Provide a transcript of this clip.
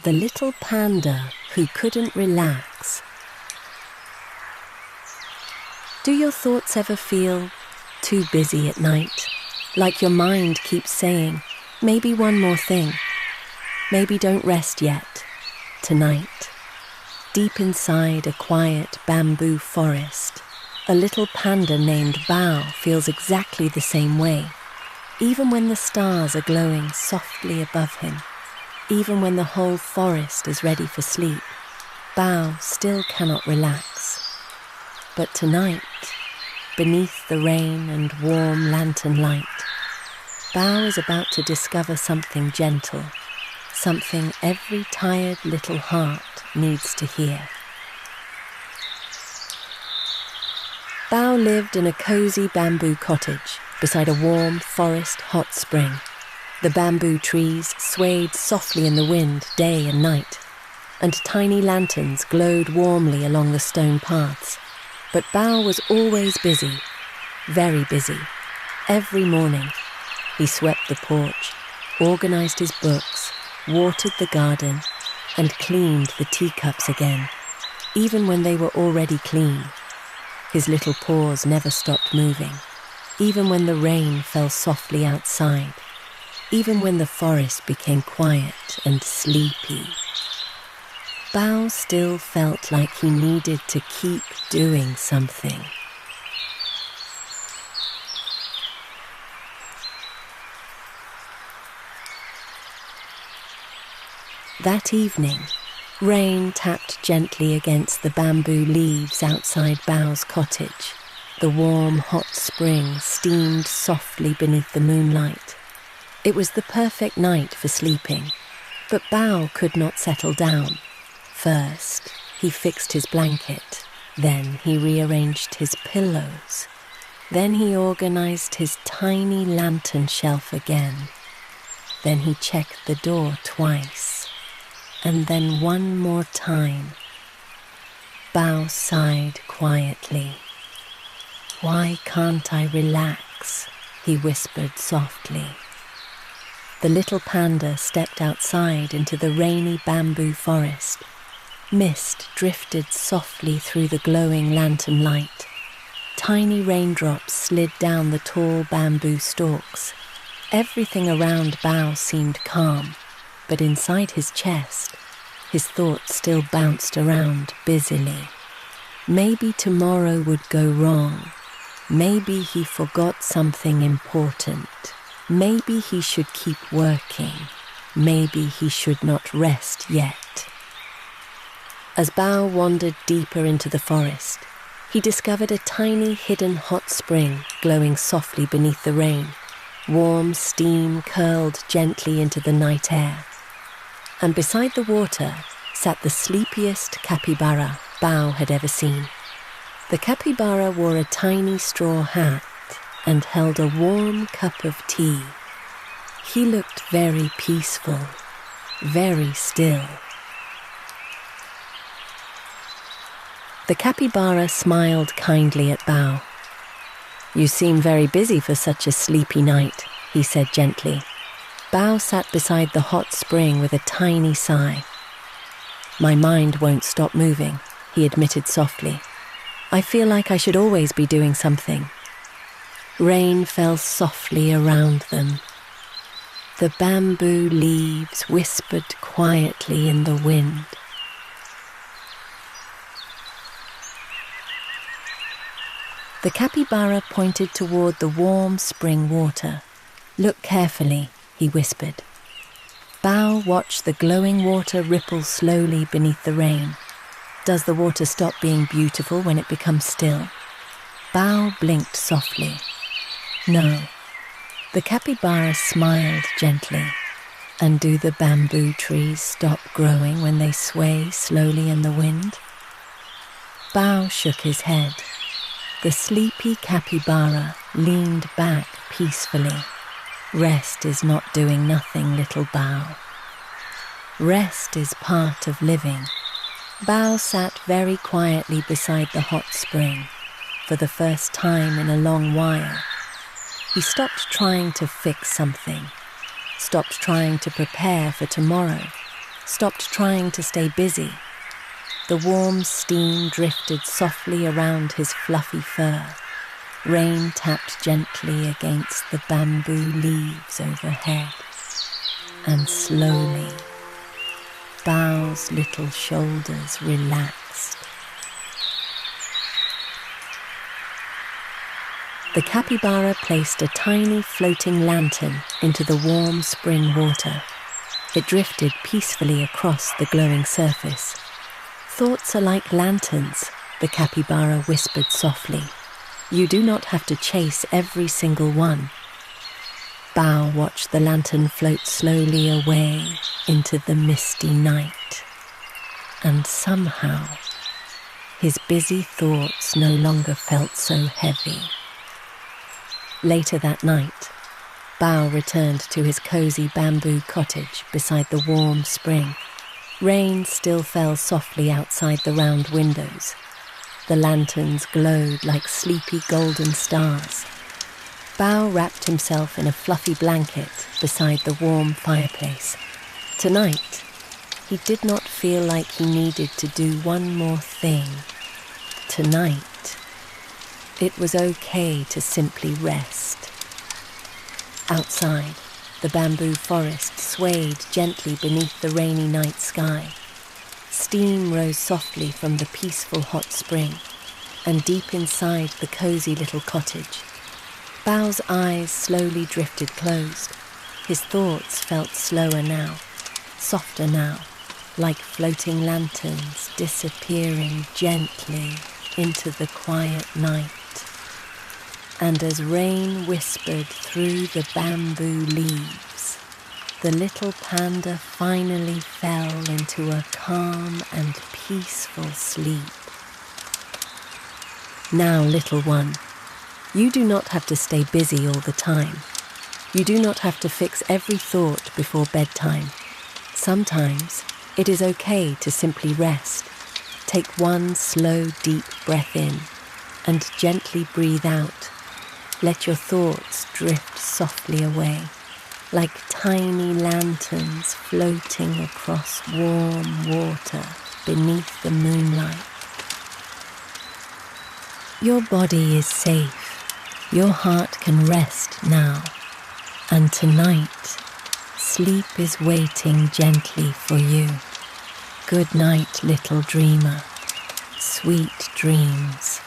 The little panda who couldn't relax. Do your thoughts ever feel too busy at night? Like your mind keeps saying, maybe one more thing. Maybe don't rest yet. Tonight. Deep inside a quiet bamboo forest, a little panda named Bao feels exactly the same way. Even when the stars are glowing softly above him, even when the whole forest is ready for sleep, Bao still cannot relax. But tonight, beneath the rain and warm lantern light, Bao is about to discover something gentle, something every tired little heart needs to hear. Bao lived in a cozy bamboo cottage beside a warm forest hot spring. The bamboo trees swayed softly in the wind day and night, and tiny lanterns glowed warmly along the stone paths. But Bao was always busy, very busy. Every morning, he swept the porch, organized his books, watered the garden, and cleaned the teacups again, even when they were already clean. His little paws never stopped moving, even when the rain fell softly outside, even when the forest became quiet and sleepy. Bao still felt like he needed to keep doing something. That evening, rain tapped gently against the bamboo leaves outside Bao's cottage. The warm, hot spring steamed softly beneath the moonlight. It was the perfect night for sleeping, but Bao could not settle down. First, he fixed his blanket. Then he rearranged his pillows. Then he organized his tiny lantern shelf again. Then he checked the door twice. And then one more time. Bao sighed quietly. "Why can't I relax?" he whispered softly. The little panda stepped outside into the rainy bamboo forest. Mist drifted softly through the glowing lantern light. Tiny raindrops slid down the tall bamboo stalks. Everything around Bao seemed calm, but inside his chest, his thoughts still bounced around busily. Maybe tomorrow would go wrong. Maybe he forgot something important. Maybe he should keep working. Maybe he should not rest yet. As Bao wandered deeper into the forest, he discovered a tiny hidden hot spring glowing softly beneath the rain. Warm steam curled gently into the night air. And beside the water sat the sleepiest capybara Bao had ever seen. The capybara wore a tiny straw hat and held a warm cup of tea. He looked very peaceful, very still. The capybara smiled kindly at Bao. "You seem very busy for such a sleepy night," he said gently. Bao sat beside the hot spring with a tiny sigh. "My mind won't stop moving," he admitted softly. "I feel like I should always be doing something." Rain fell softly around them. The bamboo leaves whispered quietly in the wind. The capybara pointed toward the warm spring water. "Look carefully," he whispered. Bao watched the glowing water ripple slowly beneath the rain. Does the water stop being beautiful when it becomes still? Bao blinked softly. No. The capybara smiled gently. And do the bamboo trees stop growing when they sway slowly in the wind? Bao shook his head. The sleepy capybara leaned back peacefully. Rest is not doing nothing, little Bao. Rest is part of living. Bao sat very quietly beside the hot spring. For the first time in a long while, he stopped trying to fix something, stopped trying to prepare for tomorrow, stopped trying to stay busy. The warm steam drifted softly around his fluffy fur. Rain tapped gently against the bamboo leaves overhead. And slowly, Bao's little shoulders relaxed. The capybara placed a tiny floating lantern into the warm spring water. It drifted peacefully across the glowing surface. "Thoughts are like lanterns," the capybara whispered softly. "You do not have to chase every single one." Bao watched the lantern float slowly away into the misty night. And somehow, his busy thoughts no longer felt so heavy. Later that night, Bao returned to his cozy bamboo cottage beside the warm spring. Rain still fell softly outside the round windows. The lanterns glowed like sleepy golden stars. Bao wrapped himself in a fluffy blanket beside the warm fireplace. Tonight, he did not feel like he needed to do one more thing. Tonight, it was okay to simply rest. Outside, the bamboo forest swayed gently beneath the rainy night sky. Steam rose softly from the peaceful hot spring, and deep inside the cozy little cottage, Bao's eyes slowly drifted closed. His thoughts felt slower now, softer now, like floating lanterns disappearing gently into the quiet night. And as rain whispered through the bamboo leaves, the little panda finally fell into a calm and peaceful sleep. Now, little one, you do not have to stay busy all the time. You do not have to fix every thought before bedtime. Sometimes it is okay to simply rest. Take one slow, deep breath in and gently breathe out. Let your thoughts drift softly away, like tiny lanterns floating across warm water beneath the moonlight. Your body is safe. Your heart can rest now. And tonight, sleep is waiting gently for you. Good night, little dreamer. Sweet dreams.